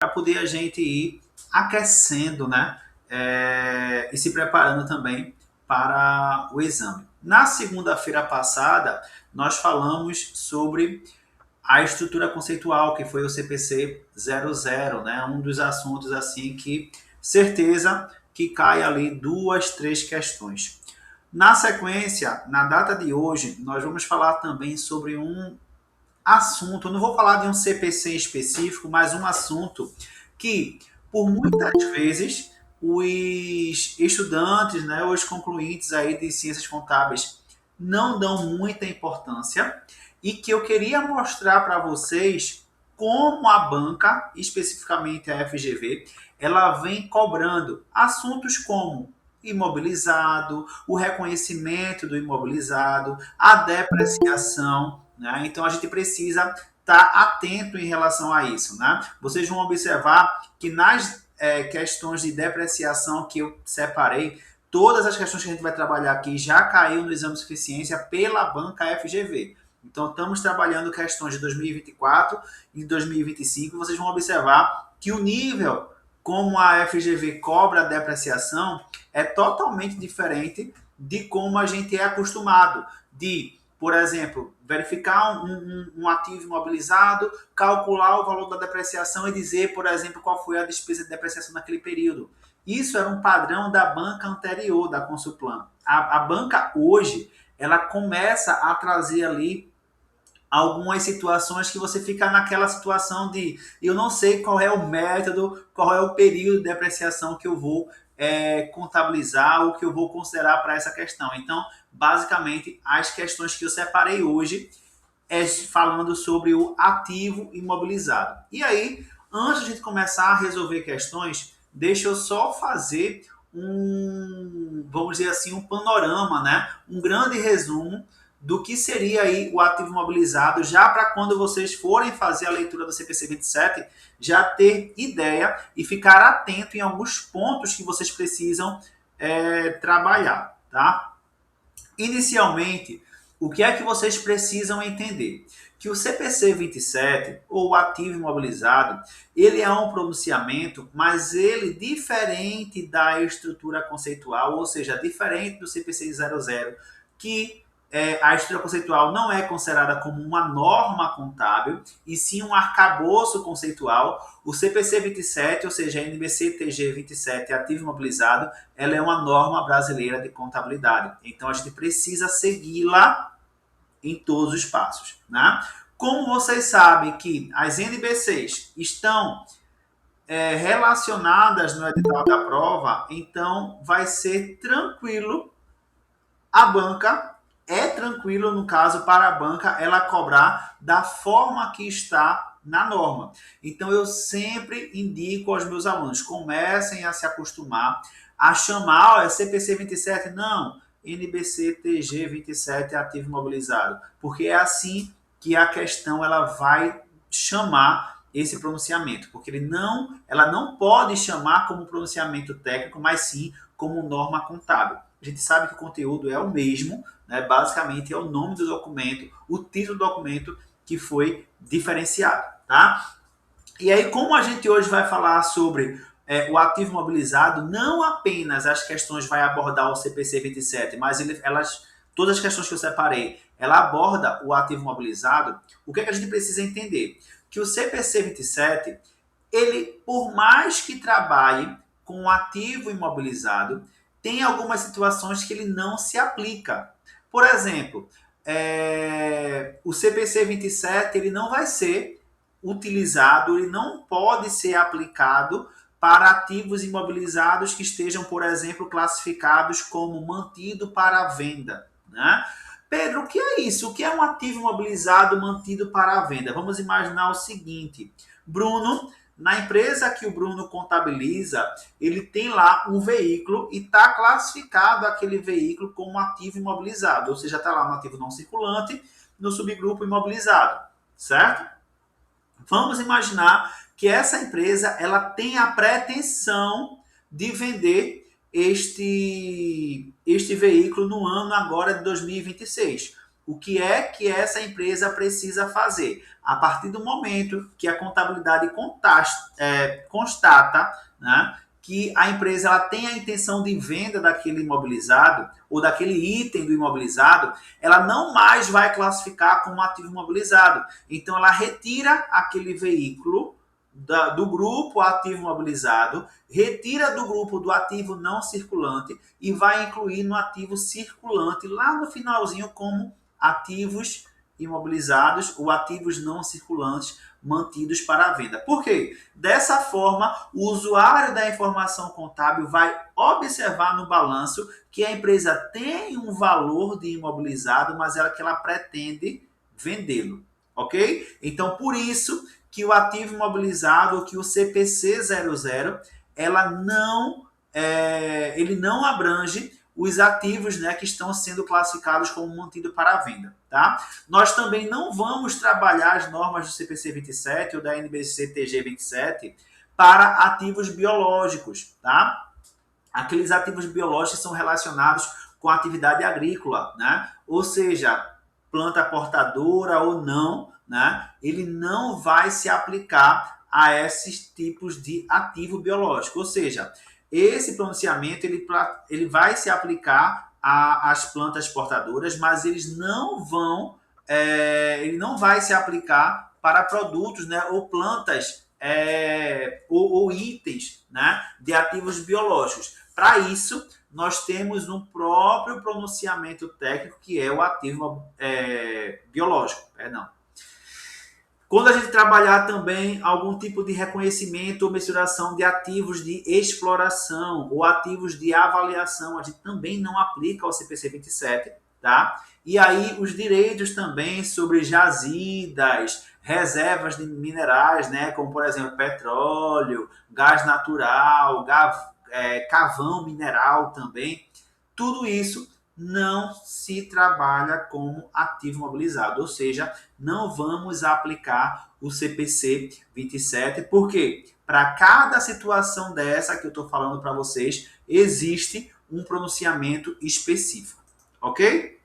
para poder a gente ir aquecendo, né? E se preparando também para o exame. Na segunda-feira passada, nós falamos sobre a estrutura conceitual, que foi o CPC 00, né? Um dos assuntos assim que certeza que cai ali duas, três questões. Na sequência, na data de hoje, nós vamos falar também sobre um assunto, não vou falar de um CPC específico, mas um assunto que, por muitas vezes, os estudantes, né, os concluintes aí de ciências contábeis não dão muita importância e que eu queria mostrar para vocês como a banca, especificamente a FGV, ela vem cobrando assuntos como imobilizado, o reconhecimento do imobilizado, a depreciação, né? Então a gente precisa estar atento em relação a isso, né? Vocês vão observar que nas questões de depreciação que eu separei, todas as questões que a gente vai trabalhar aqui já caiu no exame de suficiência pela banca FGV. Então estamos trabalhando questões de 2024 e 2025. Vocês vão observar que o nível como a FGV cobra a depreciação é totalmente diferente de como a gente é acostumado de, por exemplo, verificar um ativo imobilizado, calcular o valor da depreciação e dizer, por exemplo, qual foi a despesa de depreciação naquele período. Isso era um padrão da banca anterior, da Consulplan. A banca hoje, ela começa a trazer ali algumas situações que você fica naquela situação de eu não sei qual é o método, qual é o período de depreciação que eu vou contabilizar ou que eu vou considerar para essa questão. Então, basicamente, as questões que eu separei hoje falando sobre o ativo imobilizado. E aí, antes de a gente começar a resolver questões, deixa eu só fazer vamos dizer assim, um panorama, né? Um grande resumo do que seria aí o ativo imobilizado, já para quando vocês forem fazer a leitura do CPC 27, já ter ideia e ficar atento em alguns pontos que vocês precisam trabalhar, tá? Inicialmente, o que é que vocês precisam entender? Que o CPC 27, ou o ativo imobilizado, ele é um pronunciamento, mas ele diferente da estrutura conceitual, ou seja, diferente do CPC 00, que a estrutura conceitual não é considerada como uma norma contábil, e sim um arcabouço conceitual. O CPC 27, ou seja, a NBC-TG 27, ativo imobilizado, ela é uma norma brasileira de contabilidade. Então, a gente precisa segui-la em todos os passos, né? Como vocês sabem que as NBCs estão relacionadas no edital da prova, então vai ser tranquilo a banca, é tranquilo no caso para a banca ela cobrar da forma que está na norma. Então eu sempre indico aos meus alunos, comecem a se acostumar a chamar, é CPC 27, não, NBC TG 27 ativo imobilizado, porque é assim que a questão ela vai chamar esse pronunciamento, porque ela não pode chamar como pronunciamento técnico, mas sim como norma contábil. A gente sabe que o conteúdo é o mesmo, né? Basicamente é o nome do documento, o título do documento que foi diferenciado, tá? E aí, como a gente hoje vai falar sobre o ativo mobilizado, não apenas as questões vai abordar o CPC 27, mas todas as questões que eu separei, ela aborda o ativo mobilizado. O que é que a gente precisa entender? Que o CPC 27, ele, por mais que trabalhe com o ativo imobilizado, tem algumas situações que ele não se aplica. Por exemplo, o CPC 27 ele não vai ser utilizado, ele não pode ser aplicado para ativos imobilizados que estejam, por exemplo, classificados como mantido para venda, né? Pedro, o que é isso? O que é um ativo imobilizado mantido para a venda? Vamos imaginar o seguinte, Bruno, na empresa que o Bruno contabiliza, ele tem lá um veículo e está classificado aquele veículo como ativo imobilizado, ou seja, está lá no ativo não circulante, no subgrupo imobilizado, certo? Vamos imaginar que essa empresa ela tem a pretensão de vender este veículo no ano agora de 2026. O que é que essa empresa precisa fazer? A partir do momento que a contabilidade constata, né, que a empresa ela tem a intenção de venda daquele imobilizado ou daquele item do imobilizado, ela não mais vai classificar como ativo imobilizado. Então, ela retira aquele veículo do grupo ativo imobilizado, retira do grupo do ativo não circulante e vai incluir no ativo circulante lá no finalzinho como ativos imobilizados ou ativos não circulantes mantidos para a venda. Por quê? Dessa forma, o usuário da informação contábil vai observar no balanço que a empresa tem um valor de imobilizado, mas que ela pretende vendê-lo, ok? Então, por isso que o ativo imobilizado, que o CPC 00, ele não abrange os ativos, né, que estão sendo classificados como mantido para a venda. Tá? Nós também não vamos trabalhar as normas do CPC 27 ou da NBC TG 27 para ativos biológicos. Tá? Aqueles ativos biológicos são relacionados com a atividade agrícola, né? Ou seja, planta portadora ou não, né? Ele não vai se aplicar a esses tipos de ativo biológico. Ou seja, esse pronunciamento ele vai se aplicar às plantas portadoras, mas ele não vai se aplicar para produtos, né, ou plantas ou itens, né, de ativos biológicos. Para isso, nós temos um próprio pronunciamento técnico que é o ativo biológico. Quando a gente trabalhar também algum tipo de reconhecimento ou mensuração de ativos de exploração ou ativos de avaliação, a gente também não aplica ao CPC 27, tá? E aí os direitos também sobre jazidas, reservas de minerais, né? Como por exemplo petróleo, gás natural, carvão mineral também, tudo isso não se trabalha como ativo imobilizado, ou seja, não vamos aplicar o CPC 27, porque para cada situação dessa que eu estou falando para vocês, existe um pronunciamento específico, ok?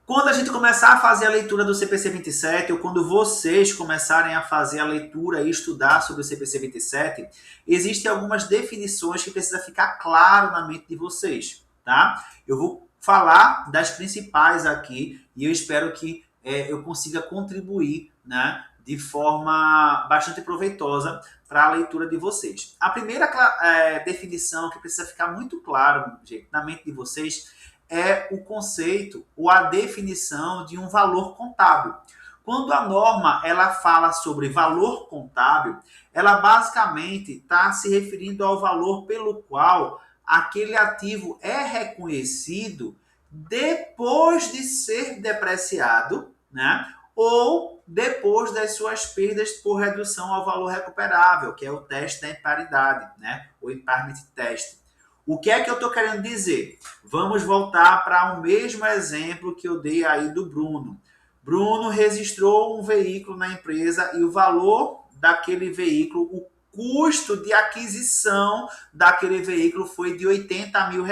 Quando a gente começar a fazer a leitura do CPC 27, ou quando vocês começarem a fazer a leitura e estudar sobre o CPC 27, existem algumas definições que precisa ficar claro na mente de vocês, tá? Eu vou falar das principais aqui e eu espero que eu consiga contribuir, né, de forma bastante proveitosa para a leitura de vocês. A primeira definição que precisa ficar muito claro, gente, na mente de vocês é o conceito ou a definição de um valor contábil. Quando a norma ela fala sobre valor contábil, ela basicamente está se referindo ao valor pelo qual aquele ativo é reconhecido depois de ser depreciado, né? Ou depois das suas perdas por redução ao valor recuperável, que é o teste da imparidade, né? O impairment test. O que é que eu estou querendo dizer? Vamos voltar para o mesmo exemplo que eu dei aí do Bruno. Bruno registrou um veículo na empresa e o valor daquele veículo, o custo de aquisição daquele veículo foi de R$80 mil,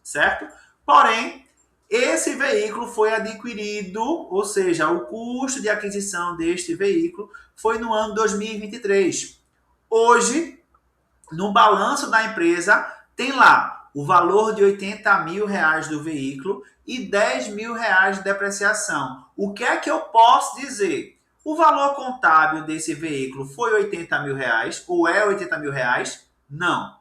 certo? Porém, esse veículo foi adquirido, ou seja, o custo de aquisição deste veículo foi no ano 2023. Hoje, no balanço da empresa, tem lá o valor de R$80 mil do veículo e R$10 mil de depreciação. O que é que eu posso dizer? O valor contábil desse veículo foi R$80 mil ou é R$80 mil? Não.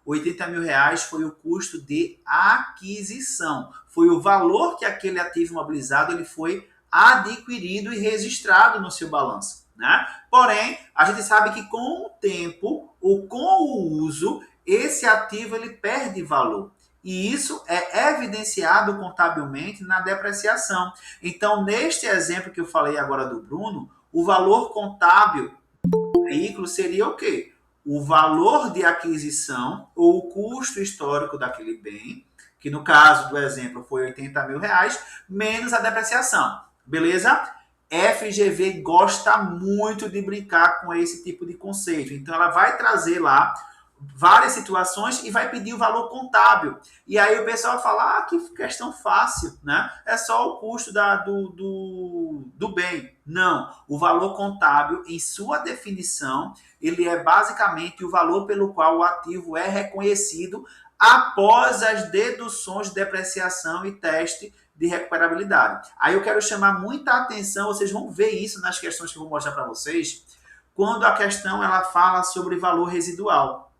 R$80 mil foi o custo de aquisição. Foi o valor que aquele ativo imobilizado ele foi adquirido e registrado no seu balanço, né? Porém, a gente sabe que com o tempo ou com o uso, esse ativo ele perde valor. E isso é evidenciado contabilmente na depreciação. Então, neste exemplo que eu falei agora do Bruno, o valor contábil do veículo seria o quê? O valor de aquisição ou o custo histórico daquele bem, que no caso do exemplo foi R$80 mil, menos a depreciação. Beleza? FGV gosta muito de brincar com esse tipo de conceito. Então, ela vai trazer lá várias situações e vai pedir o valor contábil. E aí o pessoal fala, que questão fácil, né? É só o custo do bem. Não, o valor contábil, em sua definição, ele é basicamente o valor pelo qual o ativo é reconhecido após as deduções de depreciação e teste de recuperabilidade. Aí eu quero chamar muita atenção, vocês vão ver isso nas questões que eu vou mostrar para vocês, quando a questão ela fala sobre valor residual.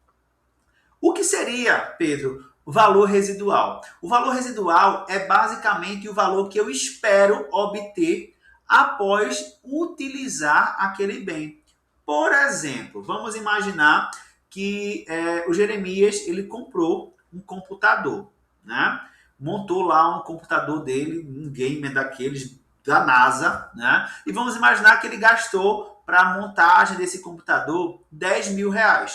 O que seria, Pedro, o valor residual? O valor residual é basicamente o valor que eu espero obter após utilizar aquele bem. Por exemplo, vamos imaginar que o Jeremias ele comprou um computador, né? Montou lá um computador dele, um gamer daqueles da NASA, né? E vamos imaginar que ele gastou para a montagem desse computador R$ 10.000.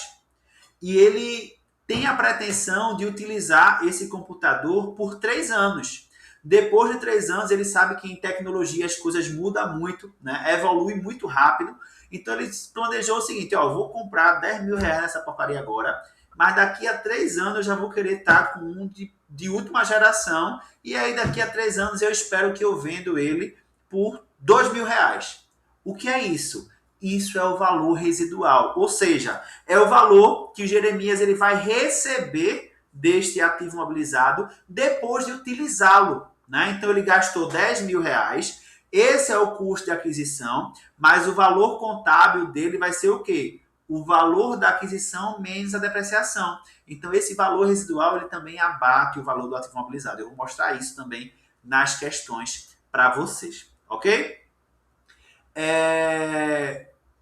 E ele tem a pretensão de utilizar esse computador por 3 anos. Depois de 3 anos, ele sabe que em tecnologia as coisas mudam muito, né? Evolui muito rápido. Então ele planejou o seguinte, vou comprar R$ 10.000 nessa porcaria agora, mas daqui a 3 anos eu já vou querer estar com um de última geração, e aí daqui a 3 anos eu espero que eu vendo ele por R$ 2.000. O que é isso? Isso é o valor residual, ou seja, é o valor que o Jeremias ele vai receber deste ativo imobilizado depois de utilizá-lo, né? Então ele gastou R$ 10.000, esse é o custo de aquisição, mas o valor contábil dele vai ser o quê? O valor da aquisição menos a depreciação. Então esse valor residual ele também abate o valor do ativo imobilizado. Eu vou mostrar isso também nas questões para vocês, ok?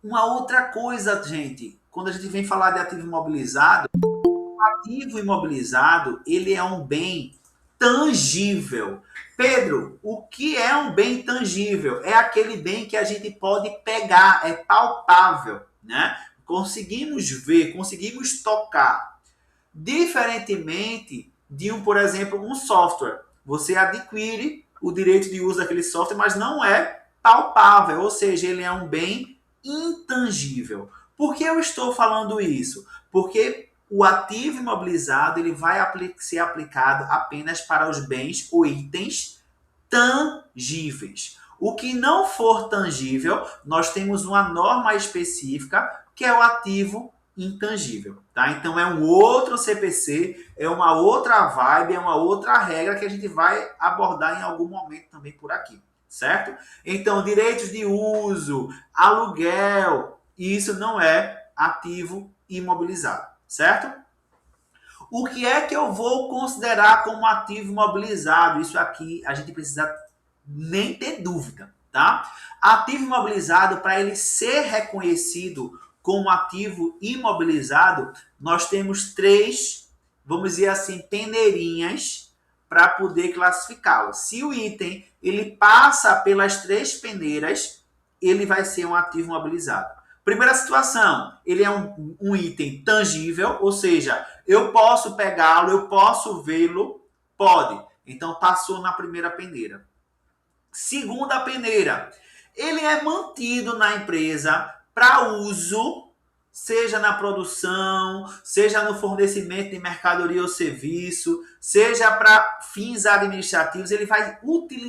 Uma outra coisa, gente, quando a gente vem falar de ativo imobilizado, o ativo imobilizado ele é um bem tangível. Pedro, o que é um bem tangível? É aquele bem que a gente pode pegar, é palpável, né? Conseguimos ver, conseguimos tocar. Diferentemente de por exemplo, um software. Você adquire o direito de uso daquele software, mas não é palpável, ou seja, ele é um bem intangível. Por que eu estou falando isso? Porque o ativo imobilizado ele vai ser aplicado apenas para os bens ou itens tangíveis. O que não for tangível, nós temos uma norma específica, que é o ativo intangível, tá? Então é um outro CPC, é uma outra vibe, é uma outra regra que a gente vai abordar em algum momento também por aqui, certo? Então, direitos de uso, aluguel, isso não é ativo imobilizado, certo? O que é que eu vou considerar como ativo imobilizado? Isso aqui a gente precisa nem ter dúvida, tá? Ativo imobilizado, para ele ser reconhecido como ativo imobilizado, nós temos 3, vamos dizer assim, peneirinhas para poder classificá-lo. Se o item ele passa pelas 3 peneiras, ele vai ser um ativo imobilizado. Primeira situação, ele é um item tangível, ou seja, eu posso pegá-lo, eu posso vê-lo, pode. Então passou na primeira peneira. Segunda peneira, ele é mantido na empresa para uso, seja na produção, seja no fornecimento de mercadoria ou serviço, seja para fins administrativos, ele vai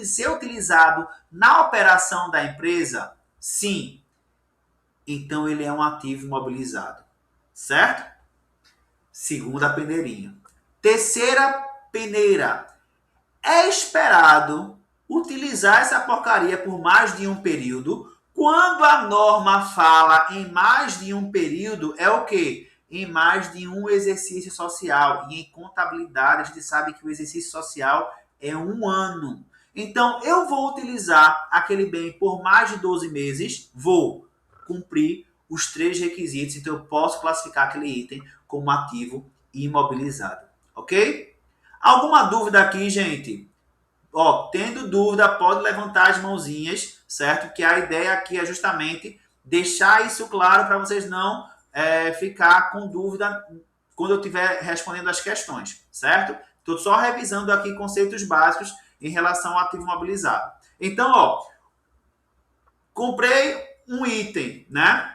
ser utilizado na operação da empresa? Sim. Então ele é um ativo imobilizado, certo? Segunda peneirinha. Terceira peneira, é esperado utilizar essa porcaria por mais de um período. Quando a norma fala em mais de um período, é o quê? Em mais de um exercício social. E em contabilidade, a gente sabe que o exercício social é 1 ano. Então, eu vou utilizar aquele bem por mais de 12 meses, vou cumprir os 3 requisitos. Então, eu posso classificar aquele item como ativo imobilizado. Ok? Alguma dúvida aqui, gente? Tendo dúvida, pode levantar as mãozinhas, certo? Que a ideia aqui é justamente deixar isso claro para vocês não ficar com dúvida quando eu estiver respondendo as questões, certo? Estou só revisando aqui conceitos básicos em relação ao ativo imobilizado. Então, comprei um item, né?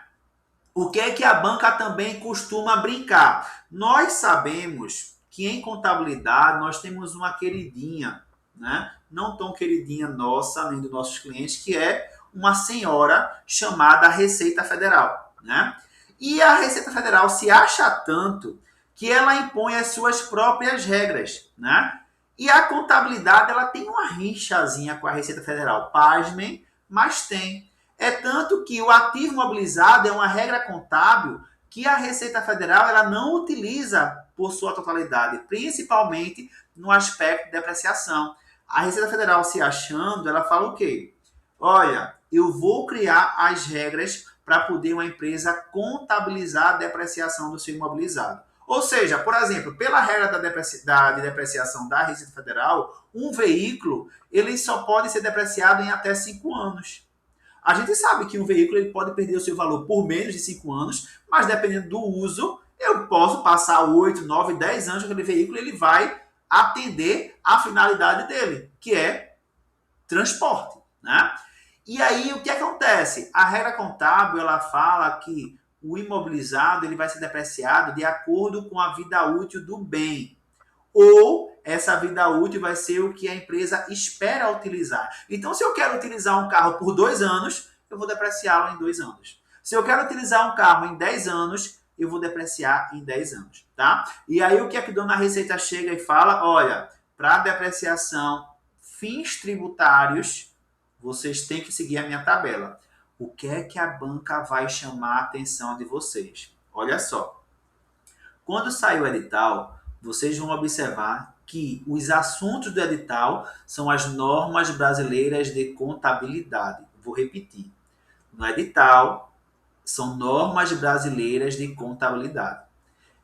O que é que a banca também costuma brincar? Nós sabemos que em contabilidade nós temos uma queridinha, né? Não tão queridinha nossa, nem dos nossos clientes, que é uma senhora chamada Receita Federal, né? E a Receita Federal se acha tanto que ela impõe as suas próprias regras, né? E a contabilidade ela tem uma rixazinha com a Receita Federal, pasmem, mas tem. É tanto que o ativo mobilizado é uma regra contábil que a Receita Federal ela não utiliza por sua totalidade, principalmente no aspecto de depreciação. A Receita Federal se achando, ela fala o quê? Olha, eu vou criar as regras para poder uma empresa contabilizar a depreciação do seu imobilizado. Ou seja, por exemplo, pela regra de depreciação da Receita Federal, um veículo ele só pode ser depreciado em até 5 anos. A gente sabe que um veículo ele pode perder o seu valor por menos de 5 anos, mas dependendo do uso, eu posso passar 8, 9, 10 anos com aquele veículo, ele vai atender a finalidade dele, que é transporte, né? E aí o que acontece? A regra contábil ela fala que o imobilizado ele vai ser depreciado de acordo com a vida útil do bem. Ou essa vida útil vai ser o que a empresa espera utilizar. Então, se eu quero utilizar um carro por 2 anos, eu vou depreciá-lo em 2 anos. Se eu quero utilizar um carro em 10 anos, eu vou depreciar em 10 anos, tá? E aí o que é que a dona Receita chega e fala? Olha, para depreciação, fins tributários, vocês têm que seguir a minha tabela. O que é que a banca vai chamar a atenção de vocês? Olha só. Quando sair o edital, vocês vão observar que os assuntos do edital são as normas brasileiras de contabilidade. Vou repetir. No edital, são normas brasileiras de contabilidade.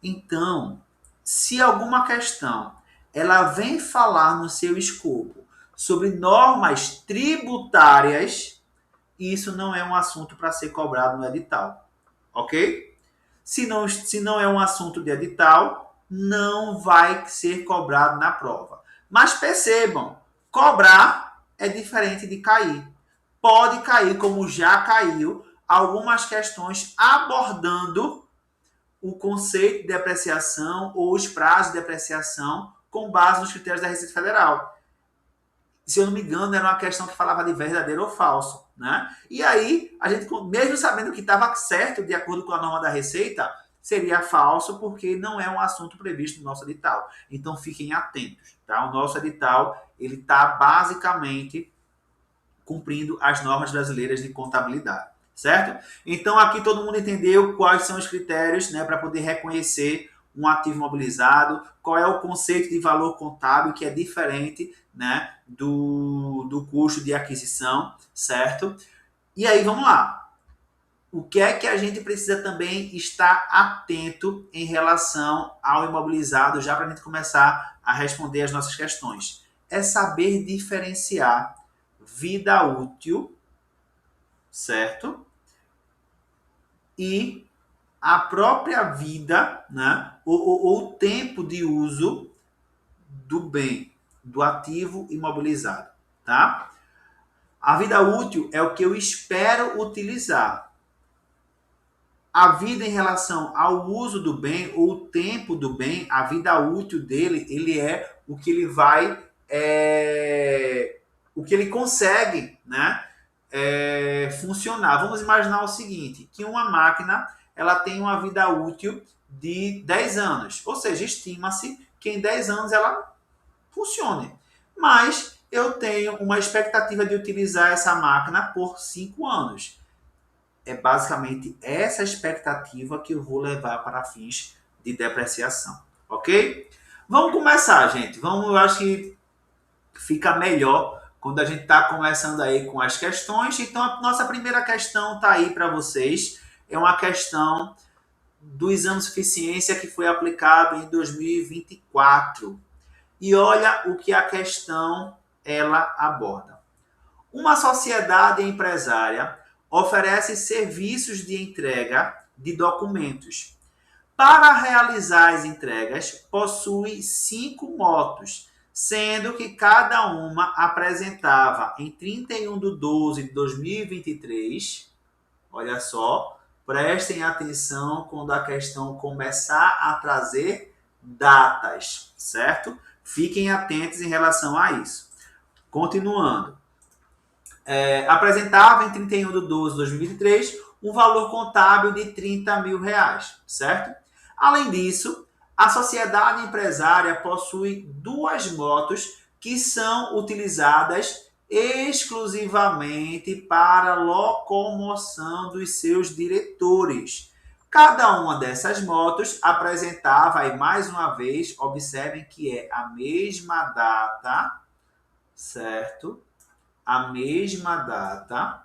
Então, se alguma questão ela vem falar no seu escopo sobre normas tributárias, isso não é um assunto para ser cobrado no edital, ok? Se não é um assunto de edital, não vai ser cobrado na prova. Mas percebam, cobrar é diferente de cair. Pode cair, como já caiu, algumas questões abordando o conceito de depreciação ou os prazos de depreciação com base nos critérios da Receita Federal. Se eu não me engano, era uma questão que falava de verdadeiro ou falso, né? E aí, a gente, mesmo sabendo que estava certo de acordo com a norma da Receita, seria falso porque não é um assunto previsto no nosso edital. Então, fiquem atentos, tá? O nosso edital, ele está basicamente cumprindo as normas brasileiras de contabilidade, certo? Então, aqui todo mundo entendeu quais são os critérios, né, para poder reconhecer um ativo imobilizado, qual é o conceito de valor contábil, que é diferente, né, do custo de aquisição, certo? E aí, vamos lá. O que é que a gente precisa também estar atento em relação ao imobilizado, já para a gente começar a responder as nossas questões? É saber diferenciar vida útil, certo? E a própria vida, né? Ou o tempo de uso do bem, do ativo imobilizado, tá? A vida útil é o que eu espero utilizar. A vida em relação ao uso do bem ou o tempo do bem, a vida útil dele, ele é o que ele vai, o que ele consegue, né, funcionar. Vamos imaginar o seguinte, que uma máquina ela tem uma vida útil de 10 anos, ou seja, estima-se que em 10 anos ela funcione. Mas eu tenho uma expectativa de utilizar essa máquina por 5 anos. É basicamente essa expectativa que eu vou levar para fins de depreciação, ok? Vamos começar, gente. Eu acho que fica melhor quando a gente está começando aí com as questões. Então, a nossa primeira questão está aí para vocês. É uma questão do exame de suficiência que foi aplicado em 2024. E olha o que a questão ela aborda. Uma sociedade empresária oferece serviços de entrega de documentos. Para realizar as entregas, possui 5 motos, sendo que cada uma apresentava em 31 de 12 de 2023, olha só, Prestem atenção quando a questão começar a trazer datas, certo? Fiquem atentos em relação a isso. Continuando. Apresentava em 31/12/2023 um valor contábil de R$30 mil, certo? Além disso, a sociedade empresária possui 2 motos que são utilizadas exclusivamente para locomoção dos seus diretores. Cada uma dessas motos apresentava, aí mais uma vez, observem que é a mesma data, certo? A mesma data,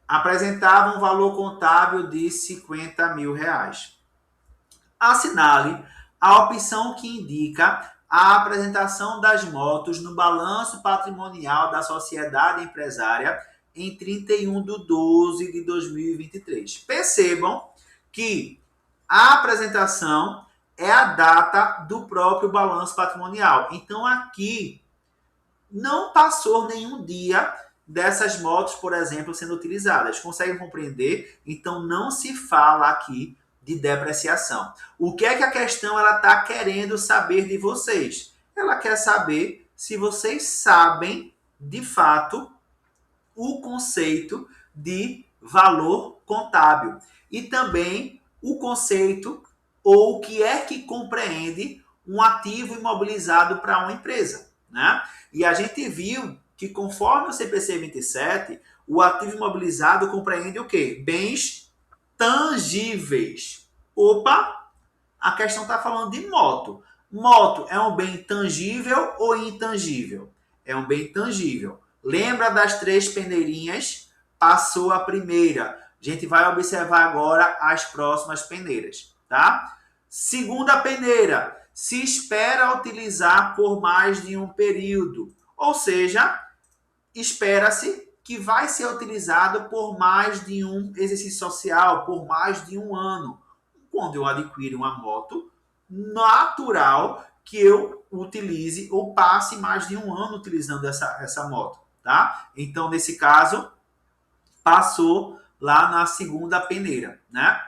apresentava um valor contábil de R$50 mil. Assinale a opção que indica a apresentação das motos no balanço patrimonial da sociedade empresária em 31/12/2023. Percebam que a apresentação é a data do próprio balanço patrimonial. Então, aqui não passou nenhum dia dessas motos, por exemplo, sendo utilizadas. Conseguem compreender? Então, não se fala aqui de depreciação. O que é que a questão está querendo saber de vocês? Ela quer saber se vocês sabem, de fato, o conceito de valor contábil. E também o conceito ou o que é que compreende um ativo imobilizado para uma empresa, né? E a gente viu que conforme o CPC 27, o ativo imobilizado compreende o quê? Bens tangíveis. Opa, a questão está falando de moto. Moto é um bem tangível ou intangível? É um bem tangível. Lembra das 3 peneirinhas? Passou a primeira. A gente vai observar agora as próximas peneiras, tá? Segunda peneira, se espera utilizar por mais de um período. Ou seja, espera-se que vai ser utilizado por mais de um exercício social, por mais de um ano. Quando eu adquiro uma moto, natural que eu utilize ou passe mais de um ano utilizando essa moto, tá? Então, nesse caso, passou lá na segunda peneira, né?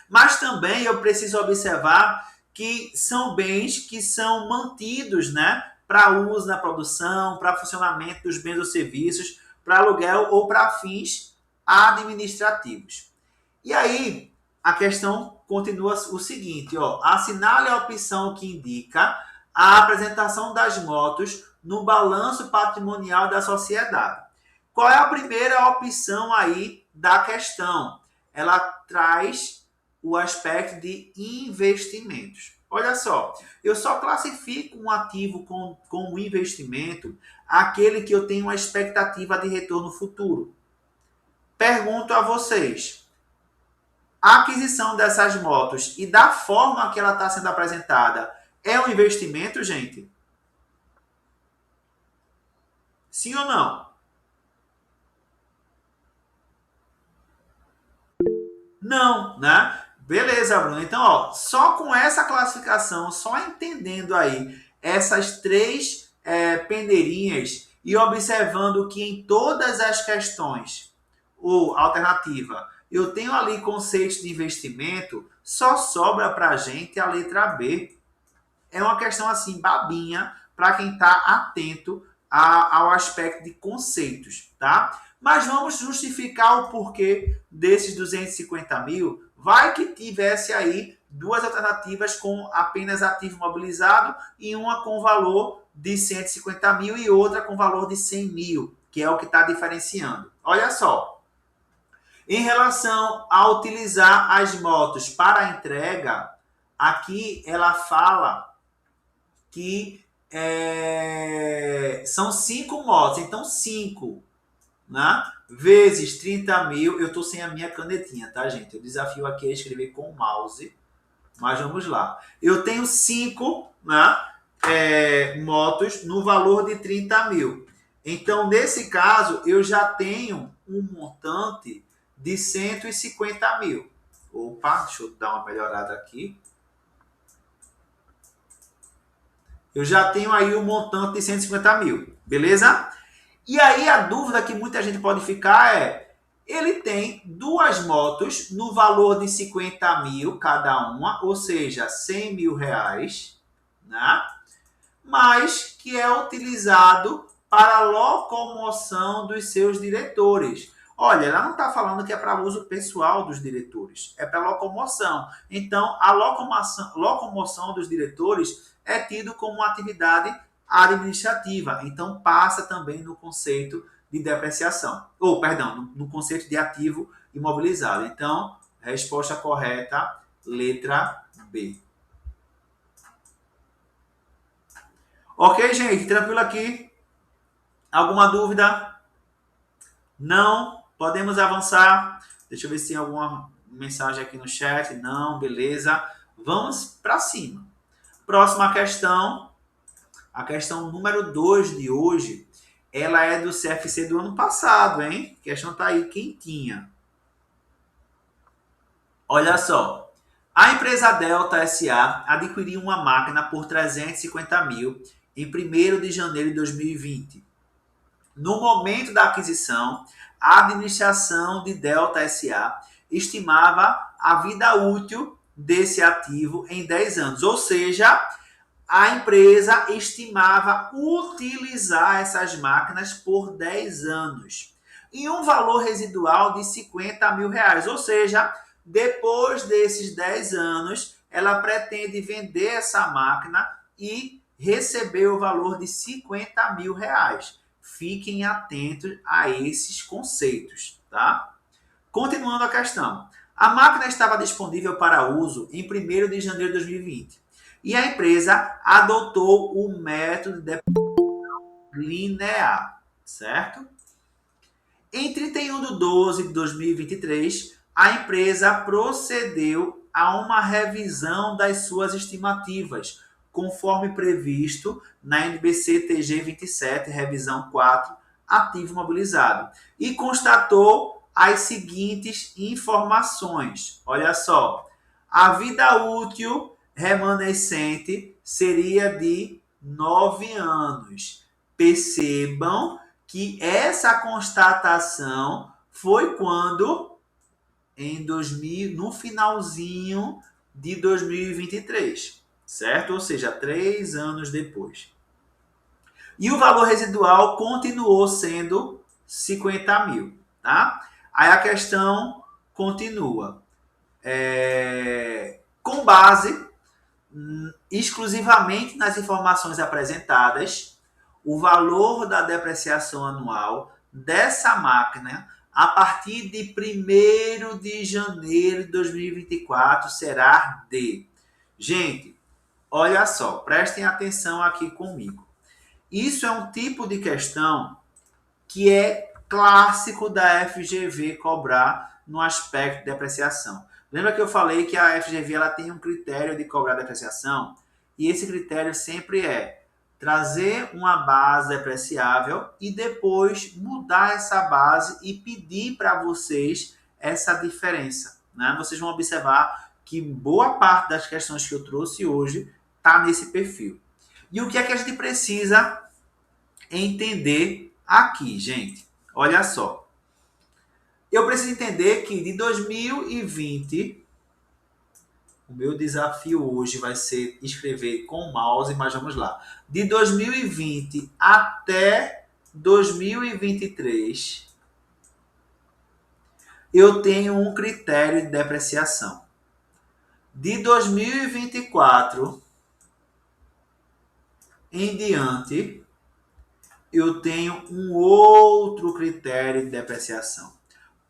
Mas também eu preciso observar que são bens que são mantidos, né? Para uso na produção, para funcionamento dos bens ou serviços, para aluguel ou para fins administrativos. E aí, a questão continua o seguinte, ó, assinale a opção que indica a apresentação das motos no balanço patrimonial da sociedade. Qual é a primeira opção aí da questão? Ela traz o aspecto de investimentos. Olha só, eu só classifico um ativo como investimento aquele que eu tenho uma expectativa de retorno futuro. Pergunto a vocês, a aquisição dessas motos e da forma que ela está sendo apresentada é um investimento, gente? Sim ou não? Não, né? Beleza, Bruno. Então, ó, só com essa classificação, só entendendo aí essas 3 peneirinhas e observando que em todas as questões, ou alternativa, eu tenho ali conceitos de investimento, só sobra para a gente a letra B. É uma questão assim, babinha, para quem está atento ao aspecto de conceitos, tá? Mas vamos justificar o porquê desses 250 mil. Vai que tivesse aí 2 alternativas com apenas ativo imobilizado e uma com valor de 150 mil e outra com valor de 100 mil, que é o que está diferenciando. Olha só. Em relação a utilizar as motos para entrega, aqui ela fala que são 5 motos. Então, 5, né? Vezes 30 mil. Eu estou sem a minha canetinha, tá, gente? Eu desafio aqui a escrever com o mouse. Mas vamos lá. Eu tenho 5, né, motos no valor de 30 mil. Então, nesse caso, eu já tenho um montante de 150 mil. Opa, deixa eu dar uma melhorada aqui. Eu já tenho aí um montante de 150 mil, beleza? E aí a dúvida que muita gente pode ficar é, Ele tem duas motos no valor de 50 mil cada uma, ou seja, 100 mil reais, né? Mas que é utilizado para a locomoção dos seus diretores. Olha, ela não está falando que é para uso pessoal dos diretores, é para locomoção. Então, a locomoção dos diretores é tido como uma atividade administrativa. Então, passa também no conceito de depreciação. Ou, perdão, no conceito de ativo imobilizado. Então, resposta correta, letra B. Ok, gente? Tranquilo aqui? Alguma dúvida? Não? Podemos avançar? Deixa eu ver se tem alguma mensagem aqui no chat. Não, beleza. Vamos para cima. Próxima questão. A questão número 2 de hoje, ela é do CFC do ano passado, hein? A questão tá aí quentinha. Olha só. A empresa Delta SA adquiriu uma máquina por 350 mil em 1º de janeiro de 2020. No momento da aquisição, a administração de Delta SA estimava a vida útil desse ativo em 10 anos, ou seja, a empresa estimava utilizar essas máquinas por 10 anos e um valor residual de 50 mil reais, ou seja, depois desses 10 anos, ela pretende vender essa máquina e receber o valor de 50 mil reais. Fiquem atentos a esses conceitos, tá? Continuando a questão. A máquina estava disponível para uso em 1º de janeiro de 2020 e a empresa adotou o método de linear, certo? Em 31 de 12 de 2023, a empresa procedeu a uma revisão das suas estimativas, conforme previsto na NBC TG 27, revisão 4, ativo imobilizado, e constatou as seguintes informações. Olha só, a vida útil remanescente seria de 9 anos. Percebam que essa constatação foi quando no finalzinho de 2023, certo? Ou seja, 3 anos depois. E o valor residual continuou sendo 50 mil, tá? Aí a questão continua. Com base exclusivamente nas informações apresentadas, o valor da depreciação anual dessa máquina a partir de 1º de janeiro de 2024 será de... Gente, olha só, prestem atenção aqui comigo. Isso é um tipo de questão que é clássico da FGV cobrar no aspecto de depreciação. Lembra que eu falei que a FGV ela tem um critério de cobrar depreciação? E esse critério sempre é trazer uma base depreciável e depois mudar essa base e pedir para vocês essa diferença, né? Vocês vão observar que boa parte das questões que eu trouxe hoje está nesse perfil. E o que é que a gente precisa entender aqui, gente? Olha só. Eu preciso entender que de 2020, o meu desafio hoje vai ser escrever com o mouse, mas vamos lá. De 2020 até 2023, eu tenho um critério de depreciação. De 2024 em diante, eu tenho um outro critério de depreciação.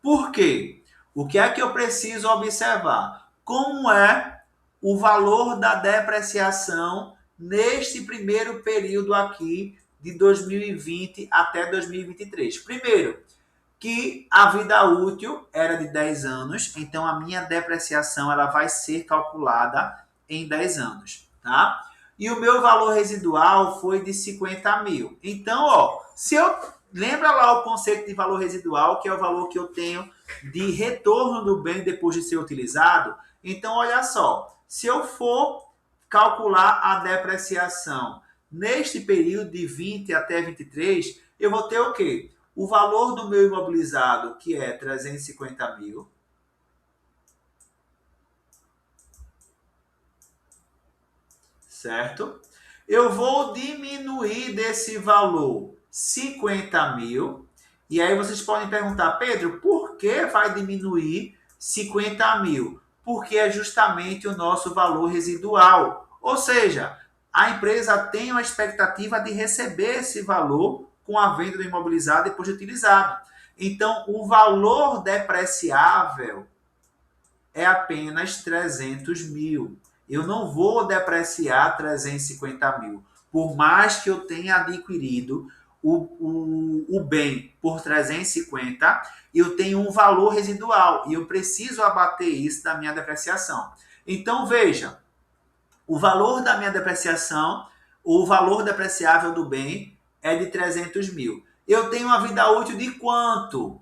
Por quê? O que é que eu preciso observar? Como é o valor da depreciação neste primeiro período aqui de 2020 até 2023? Primeiro, que a vida útil era de 10 anos, então a minha depreciação ela vai ser calculada em 10 anos, tá? E o meu valor residual foi de 50 mil. Então, ó, se eu... Lembra lá o conceito de valor residual, que é o valor que eu tenho de retorno do bem depois de ser utilizado? Então, olha só, se eu for calcular a depreciação neste período de 20 até 23, eu vou ter o quê? o valor do meu imobilizado, que é 350 mil, certo? Eu vou diminuir desse valor 50 mil. E aí vocês podem perguntar, Pedro, por que vai diminuir 50 mil? Porque é justamente o nosso valor residual. Ou seja, a empresa tem uma expectativa de receber esse valor com a venda do imobilizado depois de utilizado. Então, o valor depreciável é apenas 300 mil. Eu não vou depreciar 350 mil. Por mais que eu tenha adquirido o bem por 350, eu tenho um valor residual e eu preciso abater isso da minha depreciação. Então, veja, o valor da minha depreciação, o valor depreciável do bem é de 300 mil. Eu tenho uma vida útil de quanto?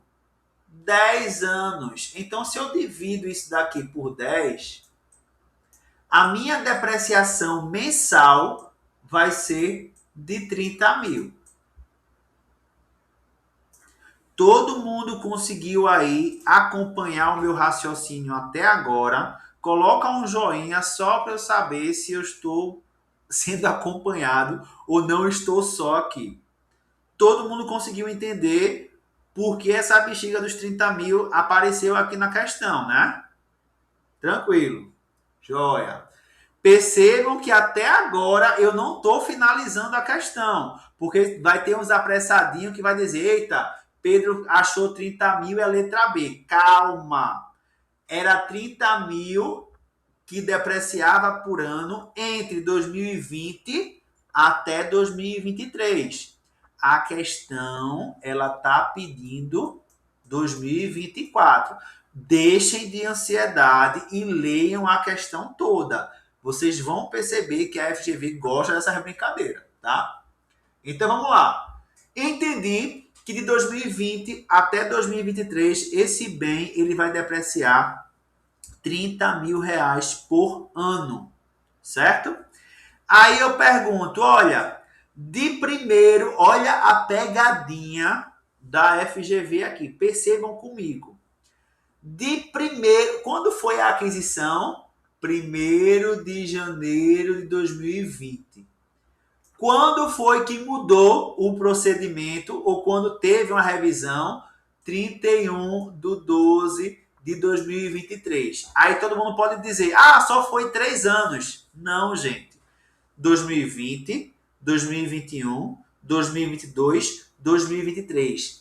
10 anos. Então, se eu divido isso daqui por 10, a minha depreciação mensal vai ser de 30 mil. Todo mundo conseguiu aí acompanhar o meu raciocínio até agora? Coloca um joinha só para eu saber se eu estou sendo acompanhado ou não estou só aqui. Todo mundo conseguiu entender por que essa bexiga dos 30 mil apareceu aqui na questão, né? Tranquilo. Joia. Percebam que até agora eu não estou finalizando a questão, porque vai ter uns apressadinhos que vai dizer, eita, Pedro achou 30 mil é a letra B. Calma. Era 30 mil que depreciava por ano entre 2020 até 2023. A questão, ela está pedindo 2024. Deixem de ansiedade e leiam a questão toda. Vocês vão perceber que a FGV gosta dessa brincadeira, tá? Então vamos lá. Entendi que de 2020 até 2023 esse bem ele vai depreciar 30 mil reais por ano, certo? Aí eu pergunto, olha, de primeiro, olha a pegadinha da FGV aqui, percebam comigo. De primeiro, quando foi a aquisição? 1º de janeiro de 2020. Quando foi que mudou o procedimento ou quando teve uma revisão? 31 de 12 de 2023. Aí todo mundo pode dizer, só foi 3 anos. Não, gente. 2020, 2021, 2022, 2023.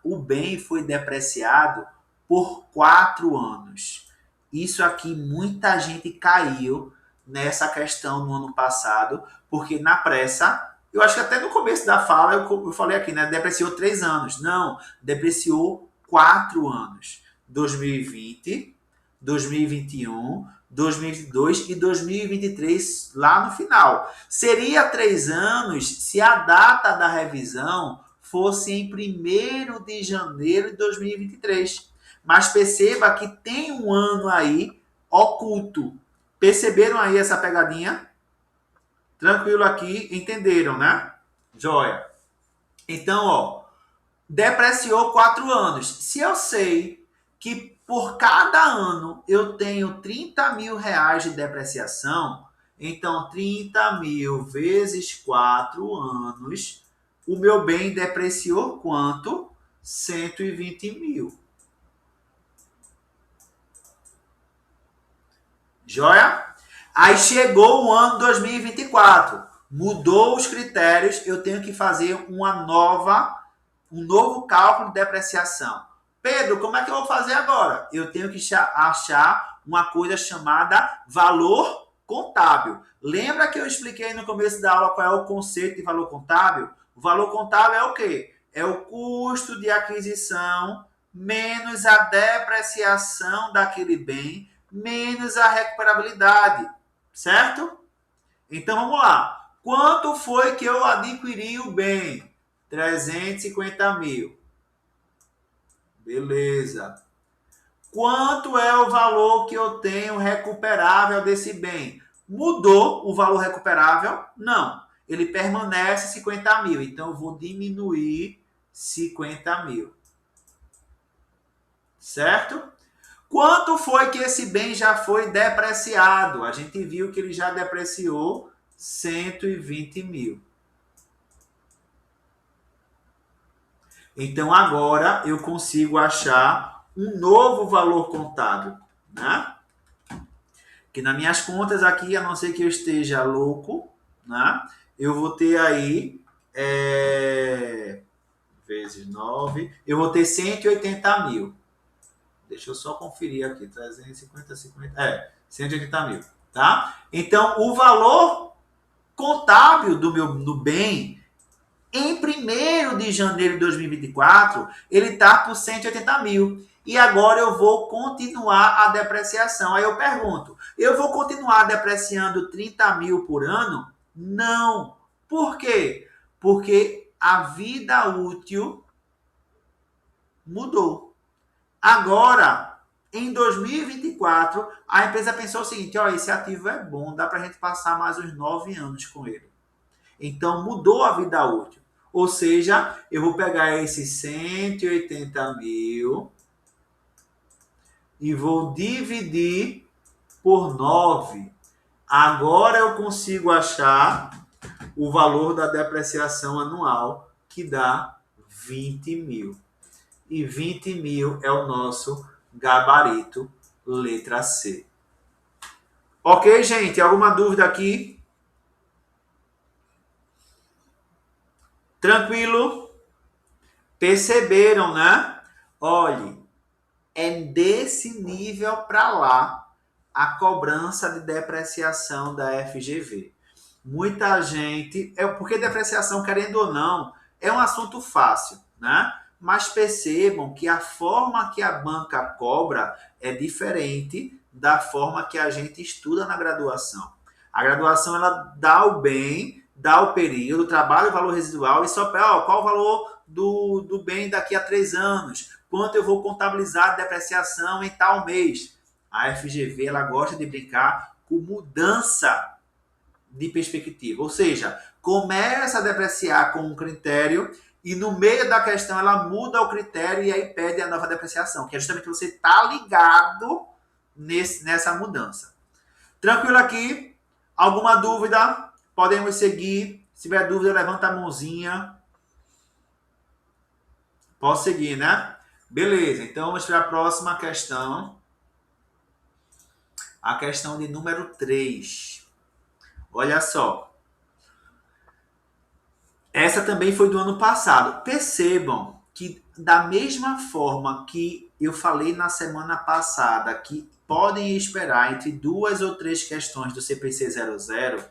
O bem foi depreciado por 4 anos. Isso aqui, muita gente caiu nessa questão no ano passado, porque na pressa, eu acho que até no começo da fala eu falei aqui, né? Depreciou 3 anos. Não, depreciou 4 anos. 2020, 2021, 2022 e 2023 lá no final. Seria 3 anos se a data da revisão fosse em 1º de janeiro de 2023. Mas perceba que tem um ano aí oculto. Perceberam aí essa pegadinha? Tranquilo aqui, entenderam, né? Joia. Então, ó, depreciou 4 anos. Se eu sei que por cada ano eu tenho 30 mil reais de depreciação, então 30 mil vezes 4 anos, o meu bem depreciou quanto? 120 mil. Joia? Aí chegou o ano 2024. Mudou os critérios, eu tenho que fazer um novo cálculo de depreciação. Pedro, como é que eu vou fazer agora? Eu tenho que achar uma coisa chamada valor contábil. Lembra que eu expliquei no começo da aula qual é o conceito de valor contábil? O valor contábil é o quê? É o custo de aquisição menos a depreciação daquele bem menos a recuperabilidade, certo? Então vamos lá. Quanto foi que eu adquiri o bem? 350 mil. Beleza. Quanto é o valor que eu tenho recuperável desse bem? Mudou o valor recuperável? Não. Ele permanece 50 mil. Então eu vou diminuir 50 mil. Certo? Quanto foi que esse bem já foi depreciado? A gente viu que ele já depreciou 120 mil. Então, agora eu consigo achar um novo valor contábil, né? Que nas minhas contas aqui, a não ser que eu esteja louco, né? Eu vou ter aí vezes 9, eu vou ter 180 mil. Deixa eu só conferir aqui, 350, 50, 180 mil, tá? Então, o valor contábil do bem, em 1º de janeiro de 2024, ele está por 180 mil. E agora eu vou continuar a depreciação. Aí eu pergunto, eu vou continuar depreciando 30 mil por ano? Não. Por quê? Porque a vida útil mudou. Agora, em 2024, a empresa pensou o seguinte, ó, esse ativo é bom, dá para a gente passar mais uns 9 anos com ele. Então, mudou a vida útil. Ou seja, eu vou pegar esses 180 mil e vou dividir por 9. Agora eu consigo achar o valor da depreciação anual, que dá 20 mil. E 20 mil é o nosso gabarito, letra C. Ok, gente? Alguma dúvida aqui? Tranquilo? Perceberam, né? Olhe, é desse nível para lá a cobrança de depreciação da FGV. Muita gente... porque depreciação, querendo ou não, é um assunto fácil, né? Mas percebam que a forma que a banca cobra é diferente da forma que a gente estuda na graduação. A graduação, ela dá o bem, dá o período, trabalha o valor residual e só pega, qual o valor do bem daqui a 3 anos, quanto eu vou contabilizar a depreciação em tal mês. A FGV, ela gosta de brincar com mudança de perspectiva, ou seja, começa a depreciar com um critério e no meio da questão ela muda o critério e aí pede a nova depreciação, que é justamente você estar ligado nessa mudança. Tranquilo aqui? Alguma dúvida? Podemos seguir. Se tiver dúvida, levanta a mãozinha. Posso seguir, né? Beleza, então vamos para a próxima questão. A questão de número 3. Olha só. Essa também foi do ano passado. Percebam que da mesma forma que eu falei na semana passada, que podem esperar entre 2 ou 3 questões do CPC 00,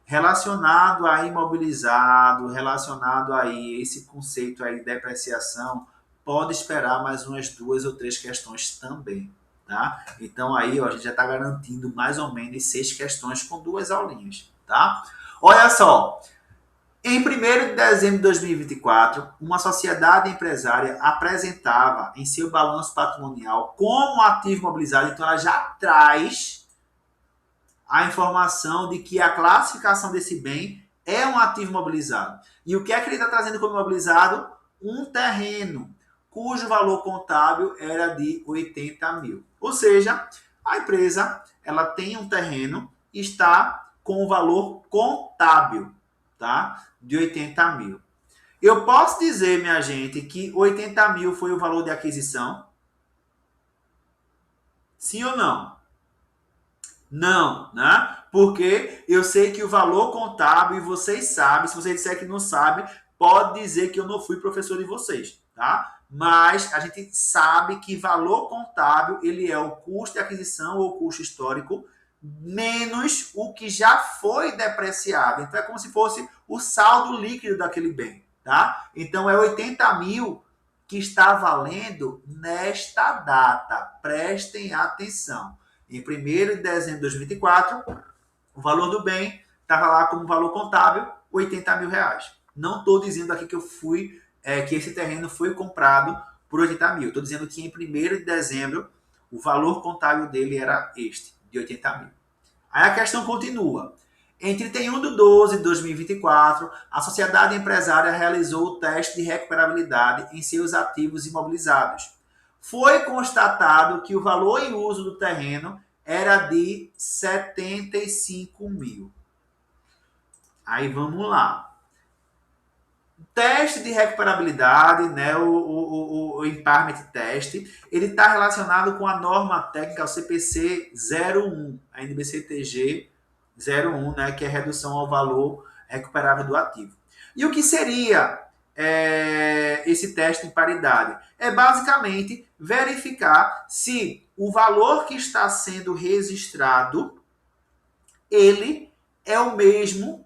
relacionado a imobilizado, relacionado a esse conceito aí de depreciação, pode esperar mais umas 2 ou 3 questões também, tá? Então aí, ó, a gente já está garantindo mais ou menos 6 questões com 2 aulinhas, tá? Olha só, em 1º de dezembro de 2024, uma sociedade empresária apresentava em seu balanço patrimonial como ativo imobilizado, então ela já traz a informação de que a classificação desse bem é um ativo imobilizado. E o que é que ele está trazendo como imobilizado? Um terreno, cujo valor contábil era de 80 mil. Ou seja, a empresa ela tem um terreno e está com o valor contábil, tá? De 80 mil. Eu posso dizer, minha gente, que 80 mil foi o valor de aquisição? Sim ou não? Não, né? Porque eu sei que o valor contábil, e vocês sabem, se você disser que não sabe, pode dizer que eu não fui professor de vocês, tá? Mas a gente sabe que valor contábil, ele é o custo de aquisição ou custo histórico, menos o que já foi depreciado. Então é como se fosse o saldo líquido daquele bem, tá? Então é 80 mil que está valendo nesta data. Prestem atenção. Em 1º de dezembro de 2024, o valor do bem estava lá como valor contábil, 80 mil reais. Não estou dizendo aqui que que esse terreno foi comprado por 80 mil. Estou dizendo que em 1º de dezembro, o valor contábil dele era este, de 80 mil. Aí a questão continua. Em 31/12/2024, a sociedade empresária realizou o teste de recuperabilidade em seus ativos imobilizados. Foi constatado que o valor em uso do terreno era de 75 mil. Aí vamos lá. Teste de recuperabilidade, né, o impairment test, ele está relacionado com a norma técnica, o CPC 01, a NBCTG 01, né, que é redução ao valor recuperável do ativo. E o que seria esse teste de paridade? É basicamente verificar se o valor que está sendo registrado, ele é o mesmo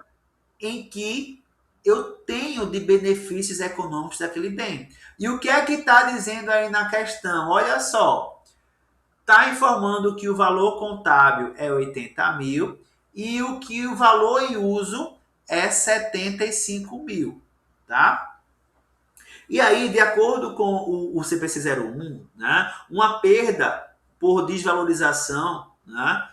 em que eu tenho de benefícios econômicos daquele bem. E o que é que está dizendo aí na questão? Olha só, está informando que o valor contábil é 80 mil e o valor em uso é 75 mil, tá? E aí, de acordo com o CPC 01, né, uma perda por desvalorização, né,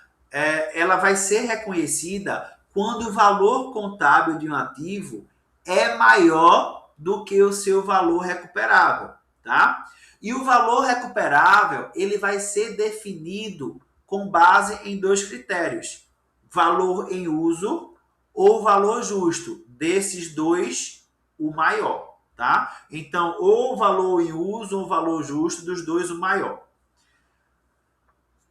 ela vai ser reconhecida quando o valor contábil de um ativo é maior do que o seu valor recuperável, tá? E o valor recuperável, ele vai ser definido com base em dois critérios: valor em uso ou valor justo. Desses dois, o maior, tá? Então, ou valor em uso ou valor justo, dos dois, o maior.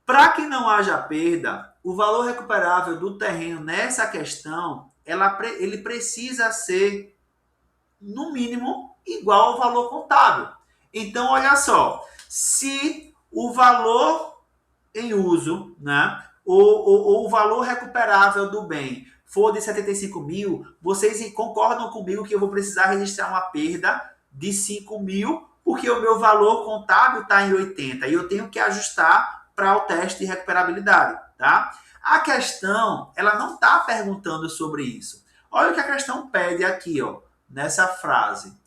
Para que não haja perda, o valor recuperável do terreno nessa questão, ele precisa ser, no mínimo, igual ao valor contábil. Então, olha só, se o valor em uso, né, ou o valor recuperável do bem for de 75 mil, vocês concordam comigo que eu vou precisar registrar uma perda de 5 mil, porque o meu valor contábil está em 80 e eu tenho que ajustar para o teste de recuperabilidade, tá? A questão, ela não está perguntando sobre isso. Olha o que a questão pede aqui, ó, nessa frase.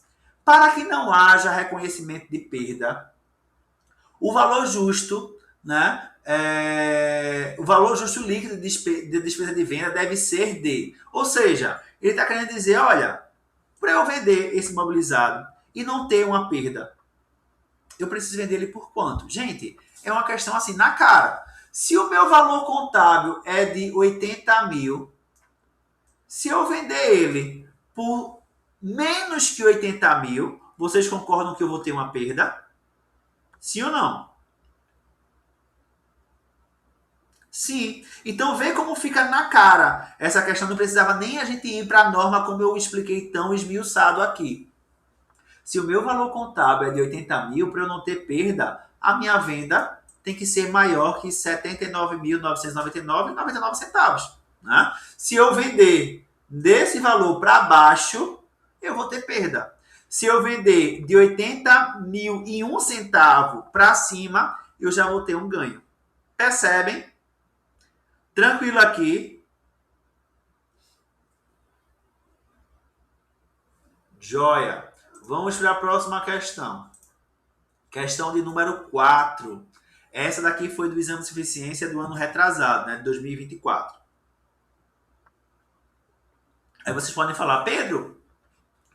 Para que não haja reconhecimento de perda, o valor justo, né, o valor justo líquido de despesa de venda deve ser de. Ou seja, ele está querendo dizer, olha, para eu vender esse imobilizado e não ter uma perda, eu preciso vender ele por quanto? Gente, é uma questão assim, na cara. Se o meu valor contábil é de 80 mil, se eu vender ele por menos que 80 mil, vocês concordam que eu vou ter uma perda? Sim ou não? Sim. Então vê como fica na cara. Essa questão não precisava nem a gente ir para a norma como eu expliquei tão esmiuçado aqui. Se o meu valor contábil é de 80 mil, para eu não ter perda, a minha venda tem que ser maior que R$ 79.999,99 centavos. Né? Se eu vender desse valor para baixo, eu vou ter perda. Se eu vender de 80 mil e 1 centavo para cima, eu já vou ter um ganho. Percebem? Tranquilo aqui. Joia. Vamos para a próxima questão. Questão de número 4. Essa daqui foi do exame de suficiência do ano retrasado, né, de 2024. Aí vocês podem falar, Pedro,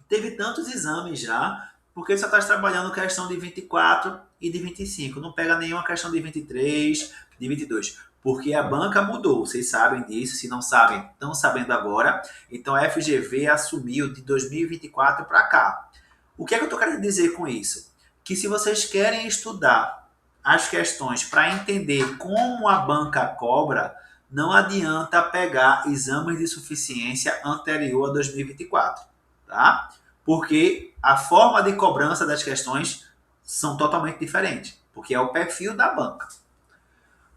teve tantos exames já, porque você está trabalhando questão de 24 e de 25. Não pega nenhuma questão de 23, de 22. Porque a banca mudou, vocês sabem disso. Se não sabem, estão sabendo agora. Então a FGV assumiu de 2024 para cá. O que é que eu estou querendo dizer com isso? Que se vocês querem estudar as questões para entender como a banca cobra, não adianta pegar exames de suficiência anterior a 2024, tá? Porque a forma de cobrança das questões são totalmente diferentes, porque é o perfil da banca.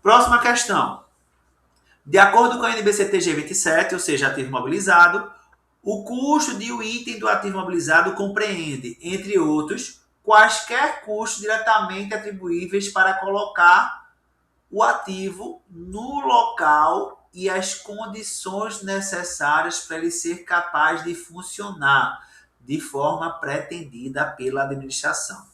Próxima questão. De acordo com a NBCTG 27, ou seja, ativo imobilizado, o custo de um item do ativo imobilizado compreende, entre outros, quaisquer custos diretamente atribuíveis para colocar o ativo no local e as condições necessárias para ele ser capaz de funcionar de forma pretendida pela administração.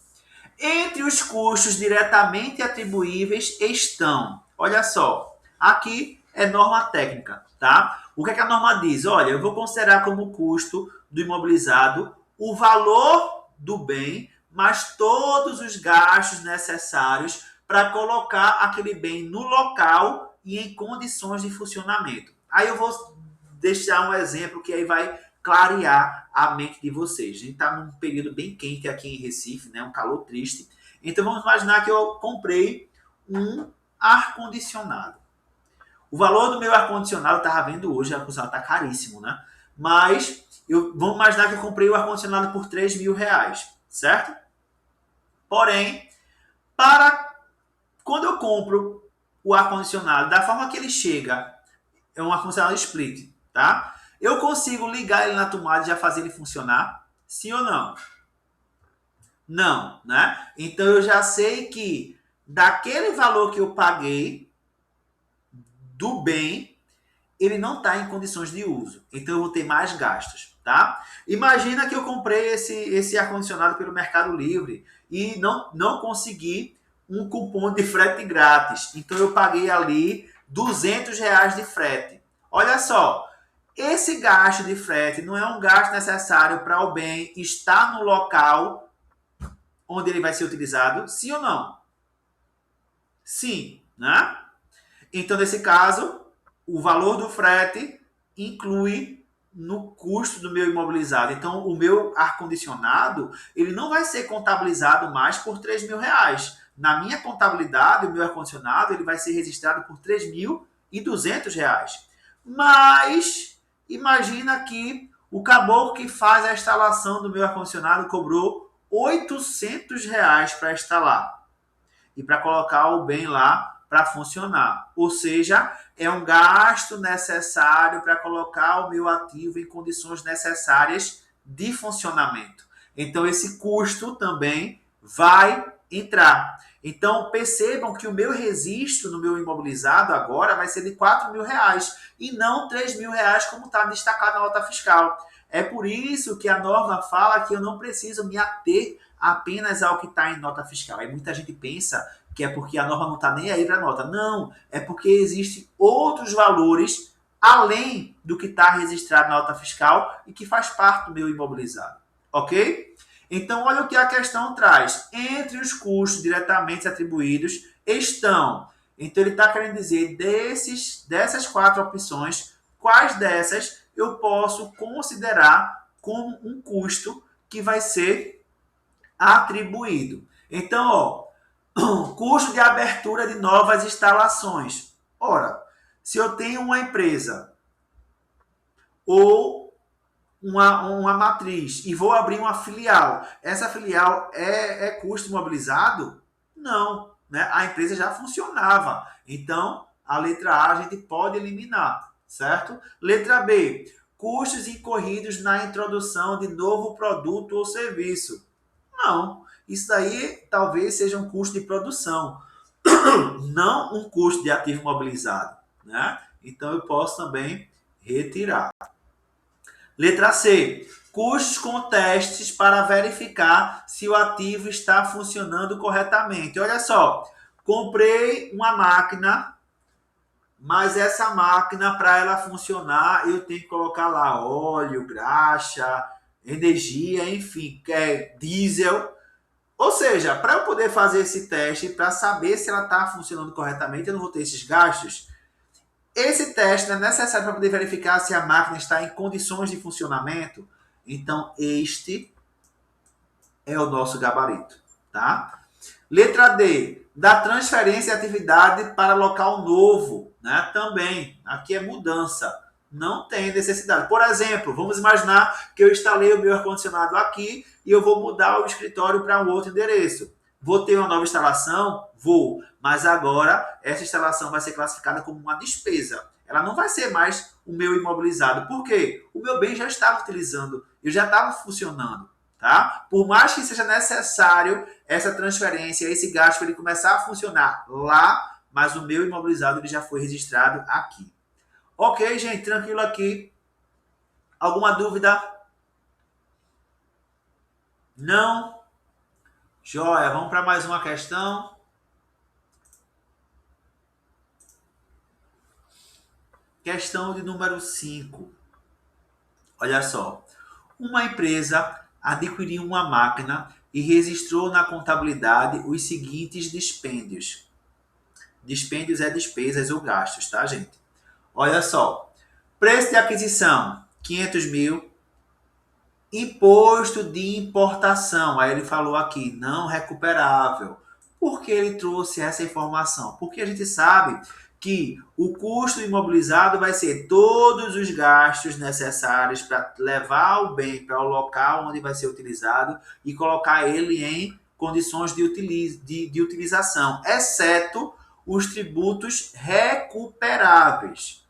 Entre os custos diretamente atribuíveis estão, olha só, aqui é norma técnica, tá? O que é que a norma diz? Olha, eu vou considerar como custo do imobilizado o valor do bem, mais todos os gastos necessários para colocar aquele bem no local e em condições de funcionamento. Aí eu vou deixar um exemplo que aí vai clarear a mente de vocês. A gente está num período bem quente aqui em Recife, né? Um calor triste. Então vamos imaginar que eu comprei um ar-condicionado. O valor do meu ar-condicionado, estava vendo hoje, o ar-condicionado está caríssimo, né? Mas vamos imaginar que eu comprei o ar-condicionado por R$ 3.000, certo? Porém, quando eu compro o ar-condicionado, da forma que ele chega, é um ar-condicionado split, tá? Eu consigo ligar ele na tomada e já fazer ele funcionar? Sim ou não? Não, né? Então eu já sei que daquele valor que eu paguei do bem, ele não está em condições de uso. Então eu vou ter mais gastos, tá? Imagina que eu comprei esse ar-condicionado pelo Mercado Livre e não consegui um cupom de frete grátis. Então eu paguei ali R$ 200 de frete. Olha só, esse gasto de frete não é um gasto necessário para o bem estar no local onde ele vai ser utilizado, sim ou não? Sim, né? Então, nesse caso, o valor do frete inclui no custo do meu imobilizado. Então, o meu ar-condicionado, ele não vai ser contabilizado mais por R$ 3.000. Na minha contabilidade, o meu ar-condicionado, ele vai ser registrado por R$ 3.200. Mas, imagina que o caboclo que faz a instalação do meu ar-condicionado cobrou R$ 800 para instalar e para colocar o bem lá para funcionar. Ou seja, é um gasto necessário para colocar o meu ativo em condições necessárias de funcionamento. Então, esse custo também vai entrar. Então, percebam que o meu registro no meu imobilizado agora vai ser de R$ 4.000 e não R$ 3.000, como está destacado na nota fiscal. É por isso que a norma fala que eu não preciso me ater apenas ao que está em nota fiscal. Aí muita gente pensa que é porque a norma não está nem aí para a nota. Não, é porque existem outros valores além do que está registrado na nota fiscal e que faz parte do meu imobilizado. Ok? Então, olha o que a questão traz. Entre os custos diretamente atribuídos estão. Então, ele está querendo dizer dessas 4 opções, quais dessas eu posso considerar como um custo que vai ser atribuído. Então, custo de abertura de novas instalações. Ora, se eu tenho uma empresa ou uma matriz e vou abrir uma filial, essa filial é custo imobilizado? Não, né? A empresa já funcionava. Então, a letra A a gente pode eliminar, certo? Letra B, custos incorridos na introdução de novo produto ou serviço. Não, isso daí talvez seja um custo de produção, não um custo de ativo imobilizado, né? Então eu posso também retirar. Letra C. Custos com testes para verificar se o ativo está funcionando corretamente. Olha só, comprei uma máquina, mas essa máquina, para ela funcionar, eu tenho que colocar lá óleo, graxa, energia, enfim, diesel. Ou seja, para eu poder fazer esse teste, para saber se ela está funcionando corretamente, eu não vou ter esses gastos. Esse teste é necessário para poder verificar se a máquina está em condições de funcionamento. Então, este é o nosso gabarito, tá? Letra D, da transferência de atividade para local novo, né? Também, aqui é mudança. Não tem necessidade. Por exemplo, vamos imaginar que eu instalei o meu ar-condicionado aqui e eu vou mudar o escritório para um outro endereço. Vou ter uma nova instalação? Vou. Mas agora, essa instalação vai ser classificada como uma despesa. Ela não vai ser mais o meu imobilizado. Por quê? O meu bem já estava utilizando, eu já estava funcionando. Tá? Por mais que seja necessário essa transferência, esse gasto para ele começar a funcionar lá, mas o meu imobilizado ele já foi registrado aqui. Ok, gente, tranquilo aqui. Alguma dúvida? Não? Joia, vamos para mais uma questão. Questão de número 5. Olha só. Uma empresa adquiriu uma máquina e registrou na contabilidade os seguintes dispêndios. Dispêndios é despesas ou gastos, tá, gente? Olha só. Preço de aquisição, 500 mil. Imposto de importação, aí ele falou aqui, não recuperável. Por que ele trouxe essa informação? Porque a gente sabe que o custo imobilizado vai ser todos os gastos necessários para levar o bem para o local onde vai ser utilizado e colocar ele em condições de utilização, exceto os tributos recuperáveis.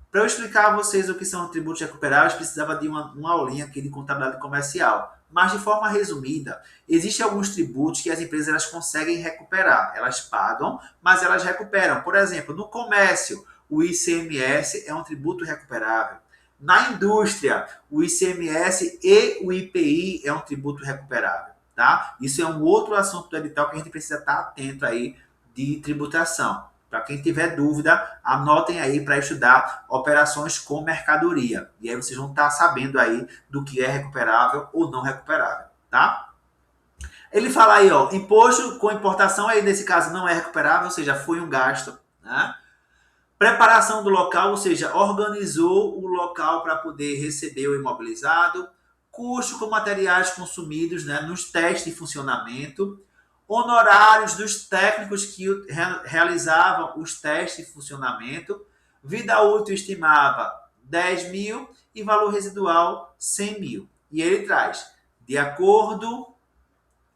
Para eu explicar a vocês o que são tributos recuperáveis, precisava de uma aulinha aqui de contabilidade comercial. Mas, de forma resumida, existem alguns tributos que as empresas elas conseguem recuperar. Elas pagam, mas elas recuperam. Por exemplo, no comércio, o ICMS é um tributo recuperável. Na indústria, o ICMS e o IPI é um tributo recuperável. Tá? Isso é um outro assunto do edital que a gente precisa estar atento aí de tributação. Para quem tiver dúvida, anotem aí para estudar operações com mercadoria. E aí vocês vão estar sabendo aí do que é recuperável ou não recuperável, tá? Ele fala aí, ó, imposto com importação aí nesse caso não é recuperável, ou seja, foi um gasto, né? Preparação do local, ou seja, organizou o local para poder receber o imobilizado. Custo com materiais consumidos, né, nos testes de funcionamento. Honorários dos técnicos que realizavam os testes de funcionamento, vida útil estimava 10 mil e valor residual 100 mil. E ele traz, de acordo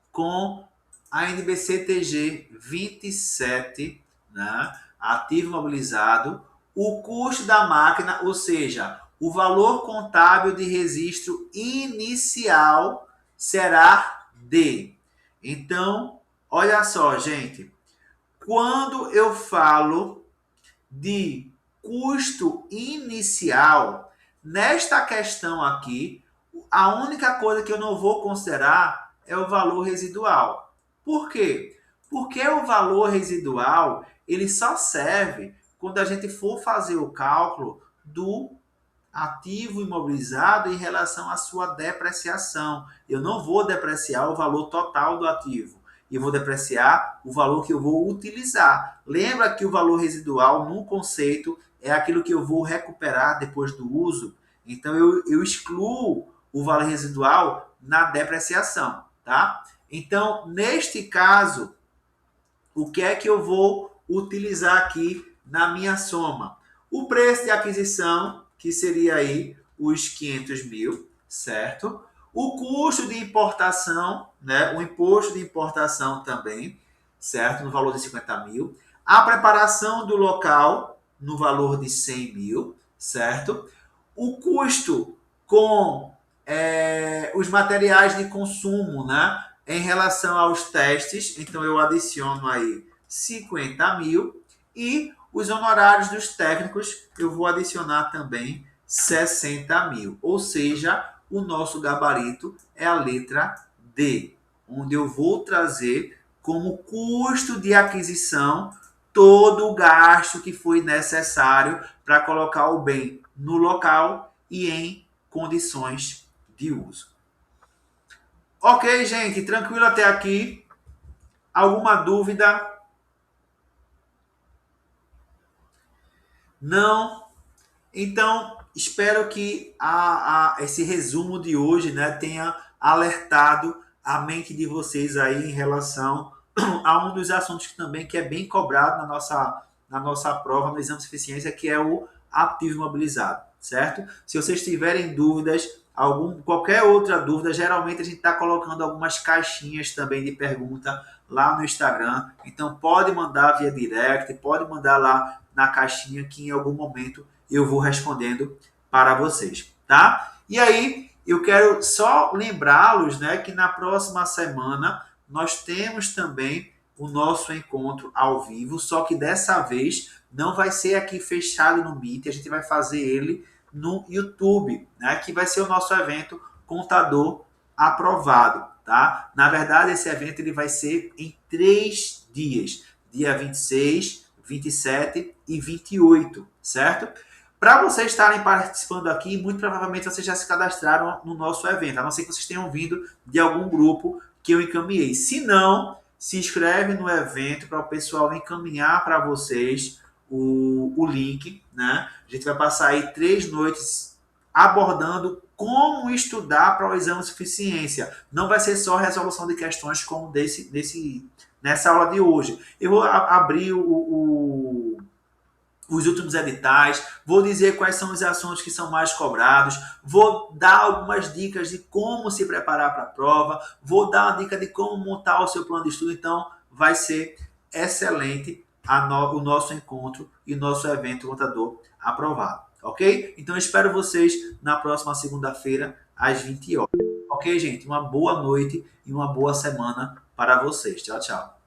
com a NBC-TG 27, né, ativo imobilizado, o custo da máquina, ou seja, o valor contábil de registro inicial será de... Então, olha só, gente, quando eu falo de custo inicial, nesta questão aqui, a única coisa que eu não vou considerar é o valor residual. Por quê? Porque o valor residual, ele só serve quando a gente for fazer o cálculo do ativo imobilizado em relação à sua depreciação. Eu não vou depreciar o valor total do ativo. Eu vou depreciar o valor que eu vou utilizar. Lembra que o valor residual, no conceito, é aquilo que eu vou recuperar depois do uso. Então, eu excluo o valor residual na depreciação, tá? Então, neste caso, o que é que eu vou utilizar aqui na minha soma? O preço de aquisição, que seria aí os 500 mil, certo? O custo de importação, né? O imposto de importação também, certo? No valor de 50 mil. A preparação do local, no valor de 100 mil, certo? O custo com os materiais de consumo, né? Em relação aos testes, então eu adiciono aí 50 mil e os honorários dos técnicos eu vou adicionar também 60 mil. Ou seja, o nosso gabarito é a letra D, onde eu vou trazer como custo de aquisição todo o gasto que foi necessário para colocar o bem no local e em condições de uso. Ok, gente, tranquilo até aqui? Alguma dúvida? Não? Então, espero que esse resumo de hoje, né, tenha alertado a mente de vocês aí em relação a um dos assuntos que é bem cobrado na nossa prova, no exame de suficiência, que é o ativo imobilizado, certo? Se vocês tiverem dúvidas, qualquer outra dúvida, geralmente a gente está colocando algumas caixinhas também de pergunta lá no Instagram, então pode mandar via direct, pode mandar lá na caixinha que em algum momento eu vou respondendo para vocês, tá? E aí, eu quero só lembrá-los, né, que na próxima semana nós temos também o nosso encontro ao vivo, só que dessa vez não vai ser aqui fechado no Meet, a gente vai fazer ele no YouTube, né, que vai ser o nosso evento Contador Aprovado, tá? Na verdade, esse evento ele vai ser em 3 dias, dia 26, 27 e 28, certo? Para vocês estarem participando aqui, muito provavelmente vocês já se cadastraram no nosso evento, a não ser que vocês tenham vindo de algum grupo que eu encaminhei. Se não, se inscreve no evento para o pessoal encaminhar para vocês o link, né? A gente vai passar aí 3 noites abordando como estudar para o exame de suficiência. Não vai ser só resolução de questões como nessa aula de hoje. Eu vou abrir os últimos editais, vou dizer quais são os assuntos que são mais cobrados, vou dar algumas dicas de como se preparar para a prova, vou dar uma dica de como montar o seu plano de estudo. Então, vai ser excelente o nosso encontro e o nosso evento Contador Aprovado, ok? Então, espero vocês na próxima segunda-feira, às 20 horas. Ok, gente? Uma boa noite e uma boa semana para vocês. Tchau, tchau.